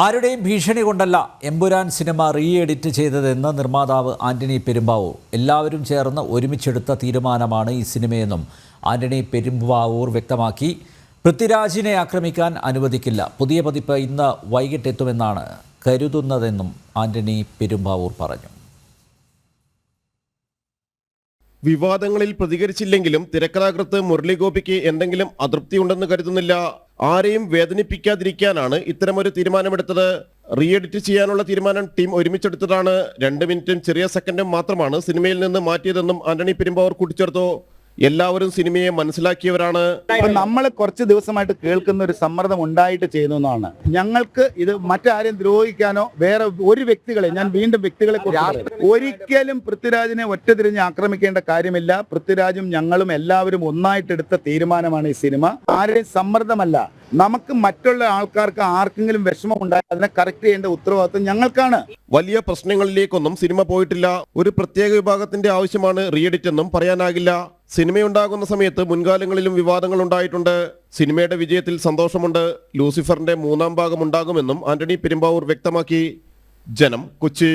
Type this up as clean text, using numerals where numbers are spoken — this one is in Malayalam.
ആരുടെയും ഭീഷണി കൊണ്ടല്ല എമ്പുരാൻ സിനിമ റീ എഡിറ്റ് ചെയ്തതെന്ന് നിർമ്മാതാവ് ആന്റണി പെരുമ്പാവൂർ. എല്ലാവരും ചേർന്ന് ഒരുമിച്ചെടുത്ത തീരുമാനമാണ് ഈ സിനിമയെന്നും ആന്റണി പെരുമ്പാവൂർ വ്യക്തമാക്കി. പൃഥ്വിരാജിനെ ആക്രമിക്കാൻ അനുവദിക്കില്ല. പുതിയ പതിപ്പ് ഇന്ന് വൈകിട്ടെത്തുമെന്നാണ് കരുതുന്നതെന്നും ആന്റണി പെരുമ്പാവൂർ പറഞ്ഞു. വിവാദങ്ങളിൽ പ്രതികരിച്ചില്ലെങ്കിലും തിരക്കഥാകൃത്ത് മുരളീഗോപിക്ക് എന്തെങ്കിലും അതൃപ്തിയുണ്ടെന്ന് കരുതുന്നില്ല. ആരെയും വേദനിപ്പിക്കാതിരിക്കാനാണ് ഇത്തരമൊരു തീരുമാനമെടുത്തത്. റീ എഡിറ്റ് ചെയ്യാനുള്ള തീരുമാനം ടീം ഒരുമിച്ചെടുത്തതാണ്. 2 മിനിറ്റും ചെറിയ സെക്കൻഡും മാത്രമാണ് സിനിമയിൽ നിന്ന് മാറ്റിയതെന്നും ആന്റണി പെരുമ്പാവൂർ കൂട്ടിച്ചേർത്തു. എല്ലാവരും സിനിമയെ മനസ്സിലാക്കിയവരാണ്. നമ്മൾ കുറച്ച് ദിവസമായിട്ട് കേൾക്കുന്ന ഒരു സമ്മർദ്ദം ഉണ്ടായിട്ട് ചെയ്യുന്നതാണ്. ഞങ്ങൾക്ക് ഇത് മറ്റാരെയും ദ്രോഹിക്കാനോ വേറെ ഒരു വ്യക്തികളെ, ഞാൻ വീണ്ടും വ്യക്തികളെ ഒരിക്കലും പൃഥ്വിരാജിനെ ഒറ്റതിരിഞ്ഞ് ആക്രമിക്കേണ്ട കാര്യമില്ല. പൃഥ്വിരാജും ഞങ്ങളും എല്ലാവരും ഒന്നായിട്ടെടുത്ത തീരുമാനമാണ് ഈ സിനിമ. ആരെയും സമ്മർദ്ദമല്ല. നമുക്ക് മറ്റുള്ള ആൾക്കാർക്ക് ആർക്കെങ്കിലും വിഷമം ഉണ്ടായാൽ അതിനെ കറക്റ്റ് ചെയ്യേണ്ട ഉത്തരവാദിത്വം ഞങ്ങൾക്കാണ്. വലിയ പ്രശ്നങ്ങളിലേക്കൊന്നും സിനിമ പോയിട്ടില്ല. ഒരു പ്രത്യേക വിഭാഗത്തിന്റെ ആവശ്യമാണ് റീ എഡിറ്റ് എന്നും പറയാനാകില്ല. സിനിമയുണ്ടാകുന്ന സമയത്ത് മുൻകാലങ്ങളിലും വിവാദങ്ങൾ ഉണ്ടായിട്ടുണ്ട്. സിനിമയുടെ വിജയത്തിൽ സന്തോഷമുണ്ട്. ലൂസിഫറിന്റെ 3ാം ഭാഗം ഉണ്ടാകുമെന്നും ആന്റണി പെരുമ്പാവൂർ വ്യക്തമാക്കി. ജനം, കൊച്ചി.